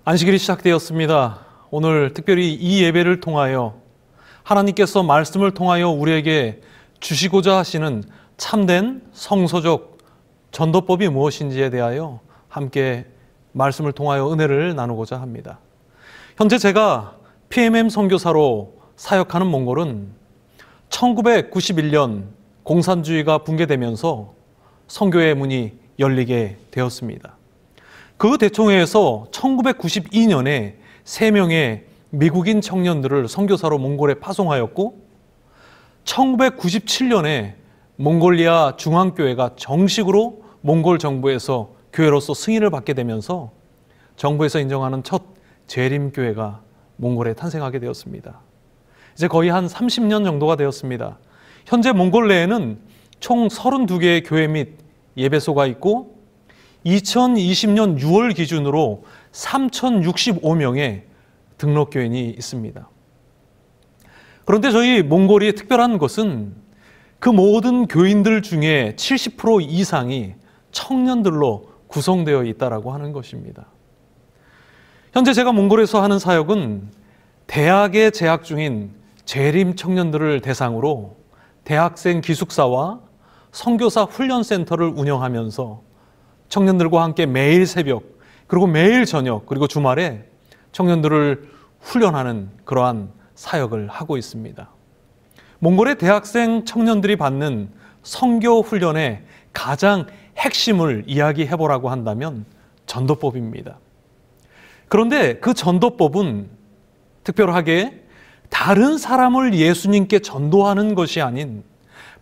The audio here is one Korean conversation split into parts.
안식일이 시작되었습니다. 오늘 특별히 이 예배를 통하여 하나님께서 말씀을 통하여 우리에게 주시고자 하시는 참된 성서적 전도법이 무엇인지에 대하여 함께 말씀을 통하여 은혜를 나누고자 합니다. 현재 제가 PMM 선교사로 사역하는 몽골은 1991년 공산주의가 붕괴되면서 선교의 문이 열리게 되었습니다. 그 대총회에서 1992년에 3명의 미국인 청년들을 선교사로 몽골에 파송하였고 1997년에 몽골리아 중앙교회가 정식으로 몽골 정부에서 교회로서 승인을 받게 되면서 정부에서 인정하는 첫 재림교회가 몽골에 탄생하게 되었습니다. 이제 거의 한 30년 정도가 되었습니다. 현재 몽골 내에는 총 32개의 교회 및 예배소가 있고 2020년 6월 기준으로 3,065명의 등록교인이 있습니다. 그런데 저희 몽골이 특별한 것은 그 모든 교인들 중에 70% 이상이 청년들로 구성되어 있다고 하는 것입니다. 현재 제가 몽골에서 하는 사역은 대학에 재학 중인 재림 청년들을 대상으로 대학생 기숙사와 선교사 훈련센터를 운영하면서 청년들과 함께 매일 새벽, 그리고 매일 저녁, 그리고 주말에 청년들을 훈련하는 그러한 사역을 하고 있습니다. 몽골의 대학생 청년들이 받는 선교 훈련의 가장 핵심을 이야기해보라고 한다면 전도법입니다. 그런데 그 전도법은 특별하게 다른 사람을 예수님께 전도하는 것이 아닌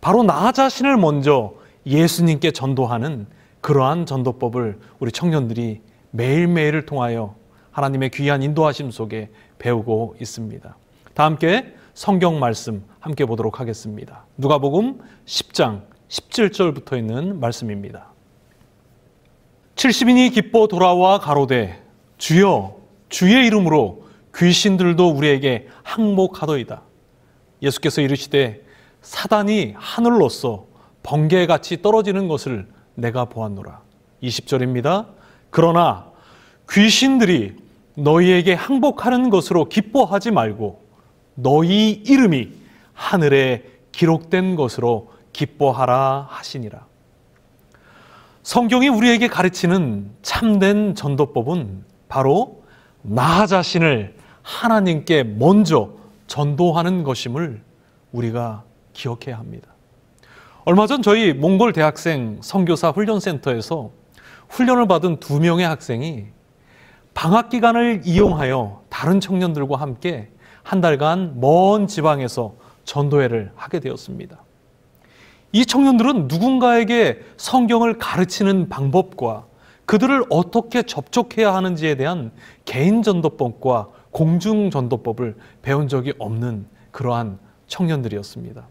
바로 나 자신을 먼저 예수님께 전도하는 그러한 전도법을 우리 청년들이 매일매일을 통하여 하나님의 귀한 인도하심 속에 배우고 있습니다. 다 함께 성경 말씀 함께 보도록 하겠습니다. 누가복음 10장 17절부터 있는 말씀입니다. 70인이 기뻐 돌아와 가로되 주여 주의 이름으로 귀신들도 우리에게 항복하더이다. 예수께서 이르시되 사단이 하늘로서 번개같이 떨어지는 것을 내가 보았노라. 20절입니다. 그러나 귀신들이 너희에게 항복하는 것으로 기뻐하지 말고 너희 이름이 하늘에 기록된 것으로 기뻐하라 하시니라. 성경이 우리에게 가르치는 참된 전도법은 바로 나 자신을 하나님께 먼저 전도하는 것임을 우리가 기억해야 합니다. 얼마 전 저희 몽골 대학생 선교사 훈련센터에서 훈련을 받은 2명의 학생이 방학 기간을 이용하여 다른 청년들과 함께 한 달간 먼 지방에서 전도회를 하게 되었습니다. 이 청년들은 누군가에게 성경을 가르치는 방법과 그들을 어떻게 접촉해야 하는지에 대한 개인 전도법과 공중 전도법을 배운 적이 없는 그러한 청년들이었습니다.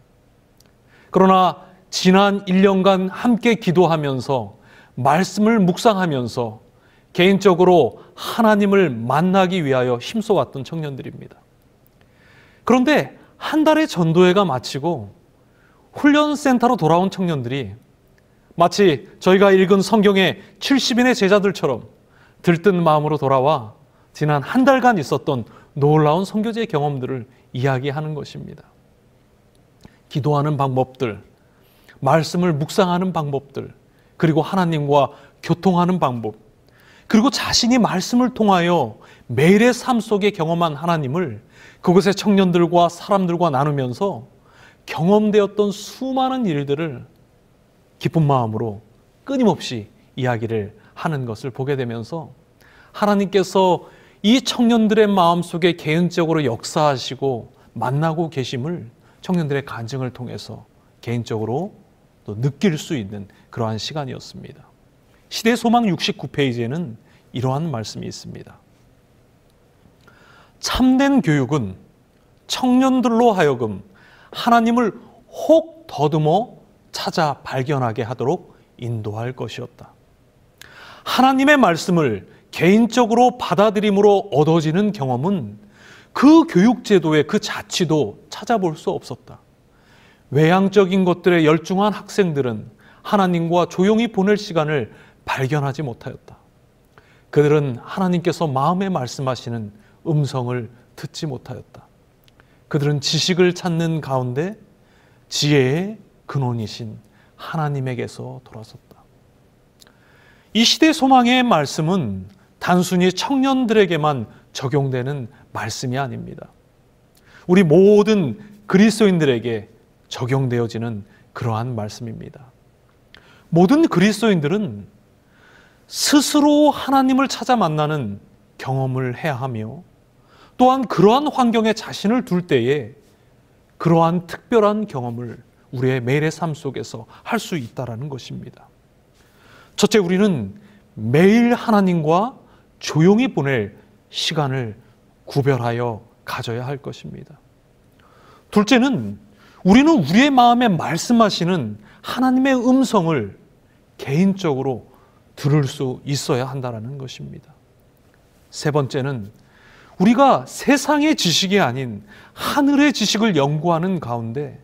그러나 지난 1년간 함께 기도하면서 말씀을 묵상하면서 개인적으로 하나님을 만나기 위하여 힘써왔던 청년들입니다. 그런데 한 달의 전도회가 마치고 훈련센터로 돌아온 청년들이 마치 저희가 읽은 성경의 70인의 제자들처럼 들뜬 마음으로 돌아와 지난 한 달간 있었던 놀라운 선교제 경험들을 이야기하는 것입니다. 기도하는 방법들, 말씀을 묵상하는 방법들, 그리고 하나님과 교통하는 방법, 그리고 자신이 말씀을 통하여 매일의 삶 속에 경험한 하나님을 그곳의 청년들과 사람들과 나누면서 경험되었던 수많은 일들을 기쁜 마음으로 끊임없이 이야기를 하는 것을 보게 되면서 하나님께서 이 청년들의 마음속에 개인적으로 역사하시고 만나고 계심을 청년들의 간증을 통해서 개인적으로 또 느낄 수 있는 그러한 시간이었습니다. 시대소망 69페이지에는 이러한 말씀이 있습니다. 참된 교육은 청년들로 하여금 하나님을 혹 더듬어 찾아 발견하게 하도록 인도할 것이었다. 하나님의 말씀을 개인적으로 받아들임으로 얻어지는 경험은 그 교육제도의 그 자취도 찾아볼 수 없었다. 외향적인 것들에 열중한 학생들은 하나님과 조용히 보낼 시간을 발견하지 못하였다. 그들은 하나님께서 마음에 말씀하시는 음성을 듣지 못하였다. 그들은 지식을 찾는 가운데 지혜의 근원이신 하나님에게서 돌아섰다. 이 시대 소망의 말씀은 단순히 청년들에게만 적용되는 말씀이 아닙니다. 우리 모든 그리스도인들에게 적용되어지는 그러한 말씀입니다. 모든 그리스도인들은 스스로 하나님을 찾아 만나는 경험을 해야 하며, 또한 그러한 환경에 자신을 둘 때에 그러한 특별한 경험을 우리의 매일의 삶 속에서 할 수 있다는 것입니다. 첫째, 우리는 매일 하나님과 조용히 보낼 시간을 구별하여 가져야 할 것입니다. 둘째는 우리는 우리의 마음에 말씀하시는 하나님의 음성을 개인적으로 들을 수 있어야 한다는 것입니다. 세 번째는 우리가 세상의 지식이 아닌 하늘의 지식을 연구하는 가운데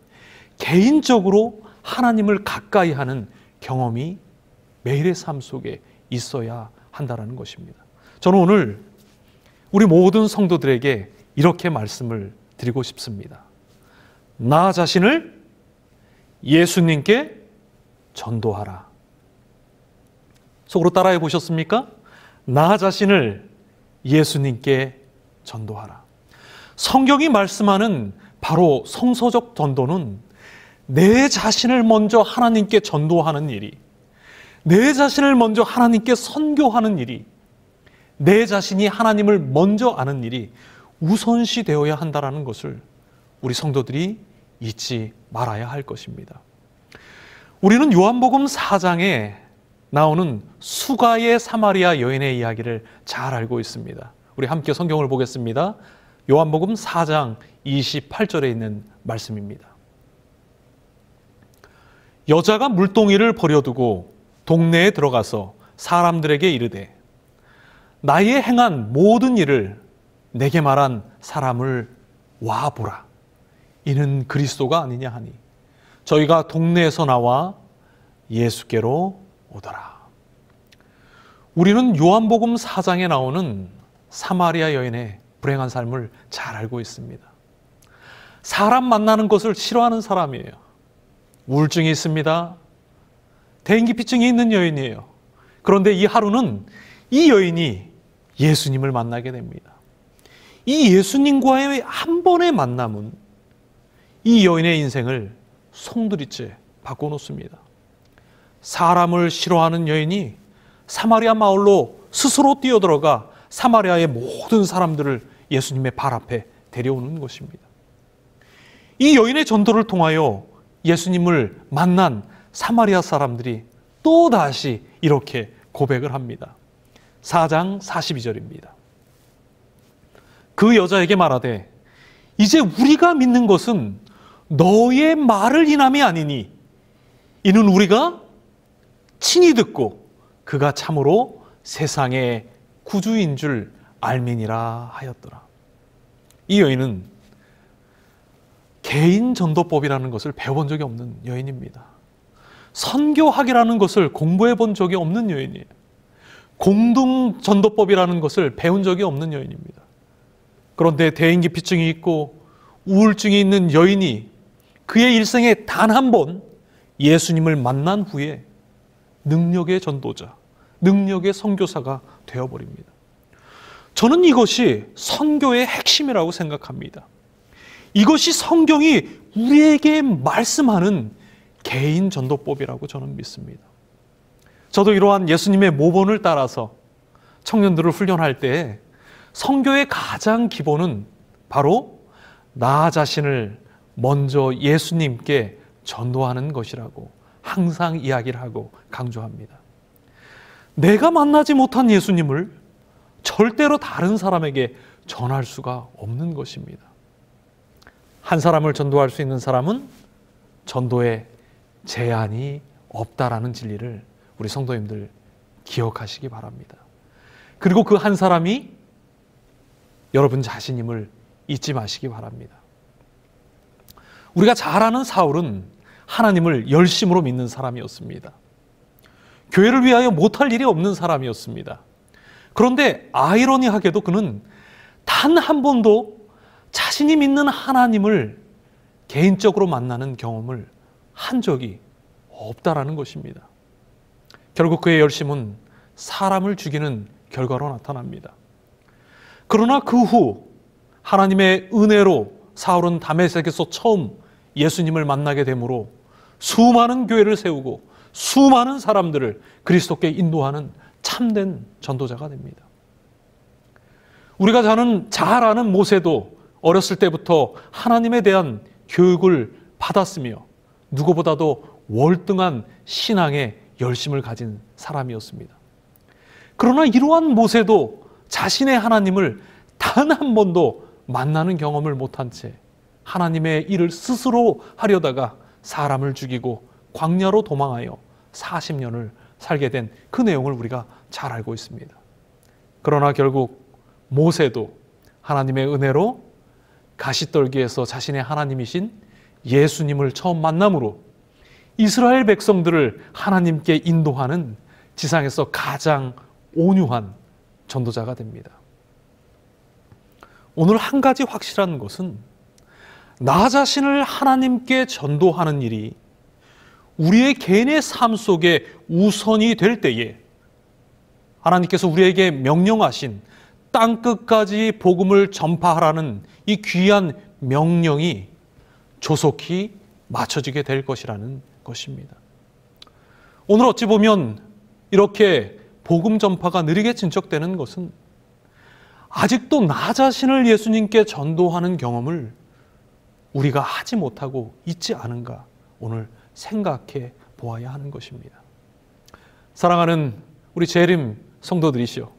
개인적으로 하나님을 가까이 하는 경험이 매일의 삶 속에 있어야 한다는 것입니다. 저는 오늘 우리 모든 성도들에게 이렇게 말씀을 드리고 싶습니다. 나 자신을 예수님께 전도하라. 속으로 따라해 보셨습니까? 나 자신을 예수님께 전도하라. 성경이 말씀하는 바로 성서적 전도는 내 자신을 먼저 하나님께 전도하는 일이, 내 자신을 먼저 하나님께 선교하는 일이, 내 자신이 하나님을 먼저 아는 일이 우선시 되어야 한다는 것을 우리 성도들이 잊지 말아야 할 것입니다. 우리는 요한복음 4장에 나오는 수가의 사마리아 여인의 이야기를 잘 알고 있습니다. 우리 함께 성경을 보겠습니다. 요한복음 4장 28절에 있는 말씀입니다. 여자가 물동이를 버려두고 동네에 들어가서 사람들에게 이르되 나의 행한 모든 일을 내게 말한 사람을 와보라. 이는 그리스도가 아니냐 하니 저희가 동네에서 나와 예수께로 오더라. 우리는 요한복음 4장에 나오는 사마리아 여인의 불행한 삶을 잘 알고 있습니다. 사람 만나는 것을 싫어하는 사람이에요. 우울증이 있습니다. 대인기피증이 있는 여인이에요. 그런데 이 하루는 이 여인이 예수님을 만나게 됩니다. 이 예수님과의 한 번의 만남은 이 여인의 인생을 송두리째 바꿔놓습니다. 사람을 싫어하는 여인이 사마리아 마을로 스스로 뛰어들어가 사마리아의 모든 사람들을 예수님의 발 앞에 데려오는 것입니다. 이 여인의 전도를 통하여 예수님을 만난 사마리아 사람들이 또다시 이렇게 고백을 합니다. 4장 42절입니다. 그 여자에게 말하되 이제 우리가 믿는 것은 너의 말을 인함이 아니니 이는 우리가 친히 듣고 그가 참으로 세상의 구주인 줄 알미니라 하였더라. 이 여인은 개인 전도법이라는 것을 배워본 적이 없는 여인입니다. 선교학이라는 것을 공부해 본 적이 없는 여인이에요. 공동 전도법이라는 것을 배운 적이 없는 여인입니다. 그런데 대인기피증이 있고 우울증이 있는 여인이 그의 일생에 단 한 번 예수님을 만난 후에 능력의 전도자, 능력의 선교사가 되어버립니다. 저는 이것이 선교의 핵심이라고 생각합니다. 이것이 성경이 우리에게 말씀하는 개인 전도법이라고 저는 믿습니다. 저도 이러한 예수님의 모본을 따라서 청년들을 훈련할 때 선교의 가장 기본은 바로 나 자신을 먼저 예수님께 전도하는 것이라고 항상 이야기를 하고 강조합니다. 내가 만나지 못한 예수님을 절대로 다른 사람에게 전할 수가 없는 것입니다. 한 사람을 전도할 수 있는 사람은 전도에 제한이 없다라는 진리를 우리 성도님들 기억하시기 바랍니다. 그리고 그 한 사람이 여러분 자신임을 잊지 마시기 바랍니다. 우리가 잘 아는 사울은 하나님을 열심으로 믿는 사람이었습니다. 교회를 위하여 못할 일이 없는 사람이었습니다. 그런데 아이러니하게도 그는 단 한 번도 자신이 믿는 하나님을 개인적으로 만나는 경험을 한 적이 없다라는 것입니다. 결국 그의 열심은 사람을 죽이는 결과로 나타납니다. 그러나 그 후 하나님의 은혜로 사울은 다메섹에서 처음 예수님을 만나게 되므로 수많은 교회를 세우고 수많은 사람들을 그리스도께 인도하는 참된 전도자가 됩니다. 우리가 잘 아는 모세도 어렸을 때부터 하나님에 대한 교육을 받았으며 누구보다도 월등한 신앙의 열심을 가진 사람이었습니다. 그러나 이러한 모세도 자신의 하나님을 단 한 번도 만나는 경험을 못한 채 하나님의 일을 스스로 하려다가 사람을 죽이고 광야로 도망하여 40년을 살게 된 그 내용을 우리가 잘 알고 있습니다. 그러나 결국 모세도 하나님의 은혜로 가시떨기에서 자신의 하나님이신 예수님을 처음 만남으로 이스라엘 백성들을 하나님께 인도하는 지상에서 가장 온유한 전도자가 됩니다. 오늘 한 가지 확실한 것은 나 자신을 하나님께 전도하는 일이 우리의 개인의 삶 속에 우선이 될 때에 하나님께서 우리에게 명령하신 땅끝까지 복음을 전파하라는 이 귀한 명령이 조속히 맞춰지게 될 것이라는 것입니다. 오늘 어찌 보면 이렇게 복음 전파가 느리게 진척되는 것은 아직도 나 자신을 예수님께 전도하는 경험을 우리가 하지 못하고 있지 않은가 오늘 생각해 보아야 하는 것입니다. 사랑하는 우리 재림 성도들이시여,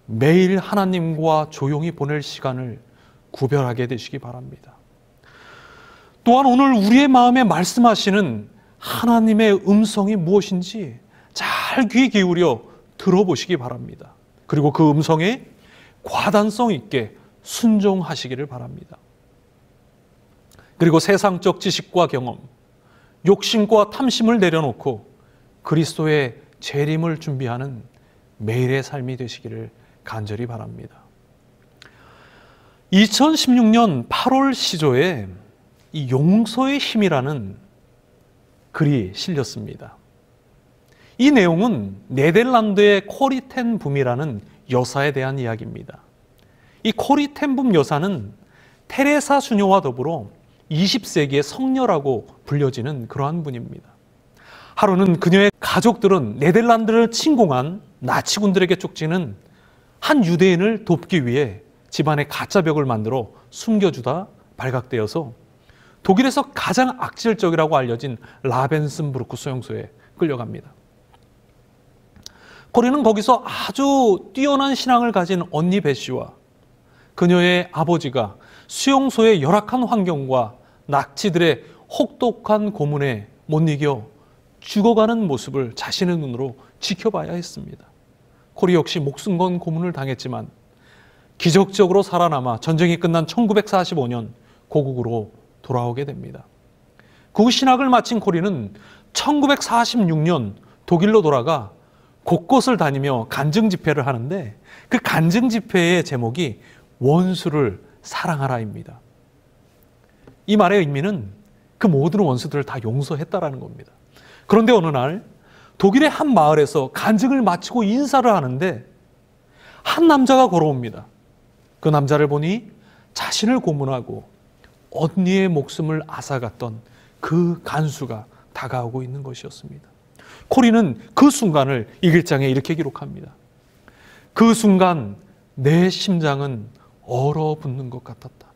매일 하나님과 조용히 보낼 시간을 구별하게 되시기 바랍니다. 또한 오늘 우리의 마음에 말씀하시는 하나님의 음성이 무엇인지 잘 귀 기울여 들어보시기 바랍니다. 그리고 그 음성에 과단성 있게 순종하시기를 바랍니다. 그리고 세상적 지식과 경험, 욕심과 탐심을 내려놓고 그리스도의 재림을 준비하는 매일의 삶이 되시기를 간절히 바랍니다. 2016년 8월 시조에 이 용서의 힘이라는 글이 실렸습니다. 이 내용은 네덜란드의 코리 텐 붐이라는 여사에 대한 이야기입니다. 이 코리 텐 붐 여사는 테레사 수녀와 더불어 20세기의 성녀라고 불려지는 그러한 분입니다. 하루는 그녀의 가족들은 네덜란드를 침공한 나치군들에게 쫓기는 한 유대인을 돕기 위해 집안에 가짜 벽을 만들어 숨겨주다 발각되어서 독일에서 가장 악질적이라고 알려진 라벤스부르크 수용소에 끌려갑니다. 코리는 거기서 아주 뛰어난 신앙을 가진 언니 베시와 그녀의 아버지가 수용소의 열악한 환경과 나치들의 혹독한 고문에 못 이겨 죽어가는 모습을 자신의 눈으로 지켜봐야 했습니다. 코리 역시 목숨 건 고문을 당했지만 기적적으로 살아남아 전쟁이 끝난 1945년 고국으로 돌아오게 됩니다. 그 신학을 마친 코리는 1946년 독일로 돌아가 곳곳을 다니며 간증 집회를 하는데 그 간증 집회의 제목이 원수를 사랑하라입니다. 이 말의 의미는 그 모든 원수들을 다 용서했다라는 겁니다. 그런데 어느 날 독일의 한 마을에서 간증을 마치고 인사를 하는데 한 남자가 걸어옵니다. 그 남자를 보니 자신을 고문하고 언니의 목숨을 앗아갔던 그 간수가 다가오고 있는 것이었습니다. 코리는 그 순간을 이 글장에 이렇게 기록합니다. 그 순간 내 심장은 얼어붙는 것 같았다.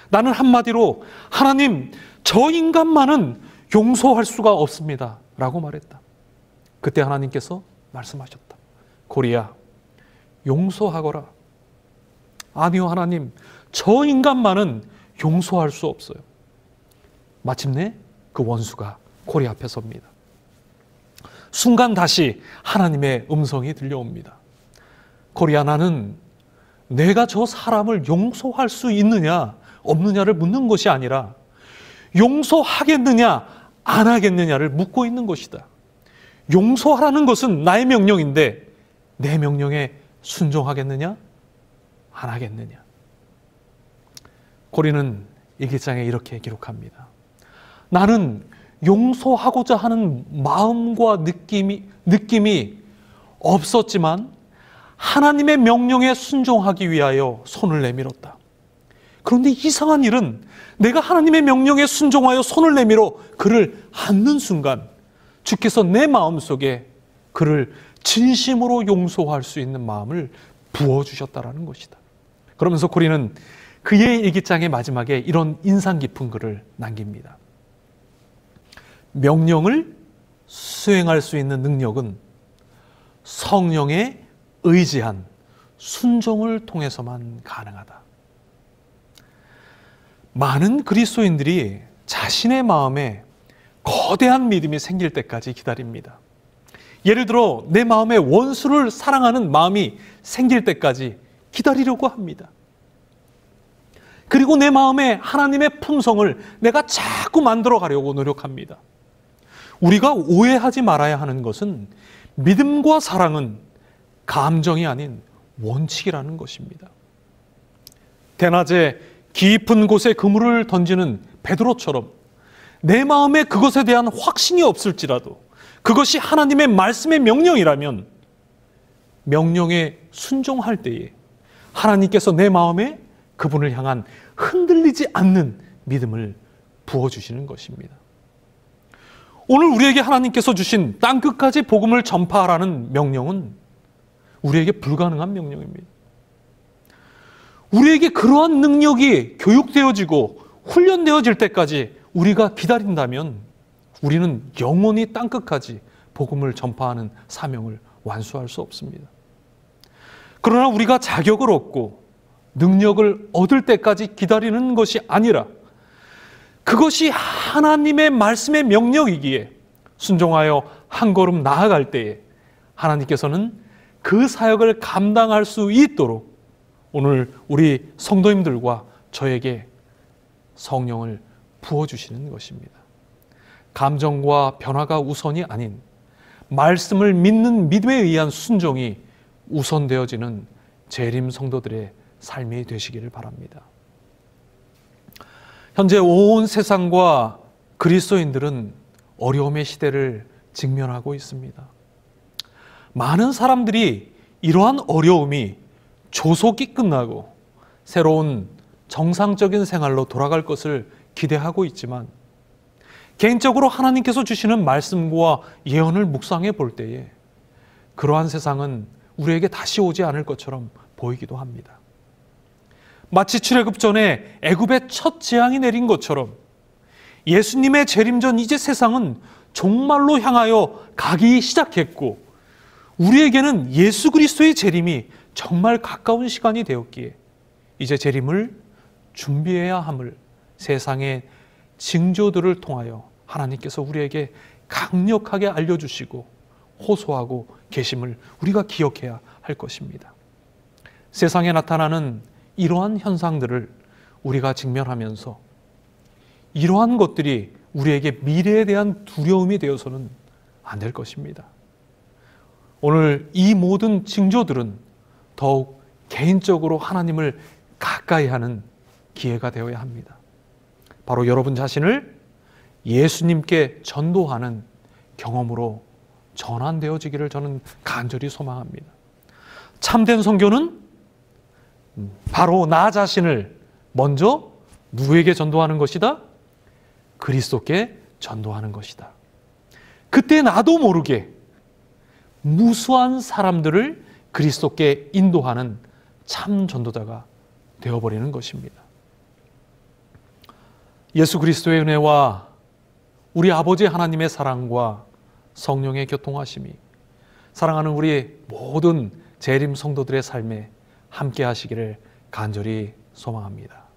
나는 한마디로 하나님, 저 인간만은 용서할 수가 없습니다 라고 말했다. 그때 하나님께서 말씀하셨다. 코리야, 용서하거라. 아니요 하나님, 저 인간만은 용서할 수 없어요. 마침내 그 원수가 코리 앞에 섭니다. 순간 다시 하나님의 음성이 들려옵니다. 코리야, 나는 내가 저 사람을 용서할 수 있느냐 없느냐를 묻는 것이 아니라 용서하겠느냐 안 하겠느냐를 묻고 있는 것이다. 용서하라는 것은 나의 명령인데 내 명령에 순종하겠느냐? 안 하겠느냐? 고린은 일기장에 이렇게 기록합니다. 나는 용서하고자 하는 마음과 느낌이 없었지만 하나님의 명령에 순종하기 위하여 손을 내밀었다. 그런데 이상한 일은 내가 하나님의 명령에 순종하여 손을 내밀어 그를 안는 순간 주께서 내 마음속에 그를 진심으로 용서할 수 있는 마음을 부어주셨다라는 것이다. 그러면서 고린은 그의 일기장의 마지막에 이런 인상 깊은 글을 남깁니다. 명령을 수행할 수 있는 능력은 성령에 의지한 순종을 통해서만 가능하다. 많은 그리스도인들이 자신의 마음에 거대한 믿음이 생길 때까지 기다립니다. 예를 들어 내 마음에 원수를 사랑하는 마음이 생길 때까지 기다리려고 합니다. 그리고 내 마음에 하나님의 품성을 내가 자꾸 만들어 가려고 노력합니다. 우리가 오해하지 말아야 하는 것은 믿음과 사랑은 감정이 아닌 원칙이라는 것입니다. 대낮에 깊은 곳에 그물을 던지는 베드로처럼 내 마음에 그것에 대한 확신이 없을지라도 그것이 하나님의 말씀의 명령이라면 명령에 순종할 때에 하나님께서 내 마음에 그분을 향한 흔들리지 않는 믿음을 부어주시는 것입니다. 오늘 우리에게 하나님께서 주신 땅끝까지 복음을 전파하라는 명령은 우리에게 불가능한 명령입니다. 우리에게 그러한 능력이 교육되어지고 훈련되어질 때까지 우리가 기다린다면 우리는 영원히 땅끝까지 복음을 전파하는 사명을 완수할 수 없습니다. 그러나 우리가 자격을 얻고 능력을 얻을 때까지 기다리는 것이 아니라 그것이 하나님의 말씀의 명령이기에 순종하여 한 걸음 나아갈 때에 하나님께서는 그 사역을 감당할 수 있도록 오늘 우리 성도님들과 저에게 성령을 부어주시는 것입니다. 감정과 변화가 우선이 아닌 말씀을 믿는 믿음에 의한 순종이 우선되어지는 재림 성도들의 삶이 되시기를 바랍니다. 현재 온 세상과 그리스도인들은 어려움의 시대를 직면하고 있습니다. 많은 사람들이 이러한 어려움이 조속히 끝나고 새로운 정상적인 생활로 돌아갈 것을 기대하고 있지만 개인적으로 하나님께서 주시는 말씀과 예언을 묵상해 볼 때에 그러한 세상은 우리에게 다시 오지 않을 것처럼 보이기도 합니다. 마치 출애굽 전에 애굽에 첫 재앙이 내린 것처럼 예수님의 재림 전 이제 세상은 종말로 향하여 가기 시작했고 우리에게는 예수 그리스도의 재림이 정말 가까운 시간이 되었기에 이제 재림을 준비해야 함을 세상의 징조들을 통하여 하나님께서 우리에게 강력하게 알려주시고 호소하고 계심을 우리가 기억해야 할 것입니다. 세상에 나타나는 이러한 현상들을 우리가 직면하면서 이러한 것들이 우리에게 미래에 대한 두려움이 되어서는 안 될 것입니다. 오늘 이 모든 징조들은 더욱 개인적으로 하나님을 가까이 하는 기회가 되어야 합니다. 바로 여러분 자신을 예수님께 전도하는 경험으로 전환되어지기를 저는 간절히 소망합니다. 참된 선교는 바로 나 자신을 먼저 누구에게 전도하는 것이다? 그리스도께 전도하는 것이다. 그때 나도 모르게 무수한 사람들을 그리스도께 인도하는 참 전도자가 되어버리는 것입니다. 예수 그리스도의 은혜와 우리 아버지 하나님의 사랑과 성령의 교통하심이 사랑하는 우리 모든 재림 성도들의 삶에 함께 하시기를 간절히 소망합니다.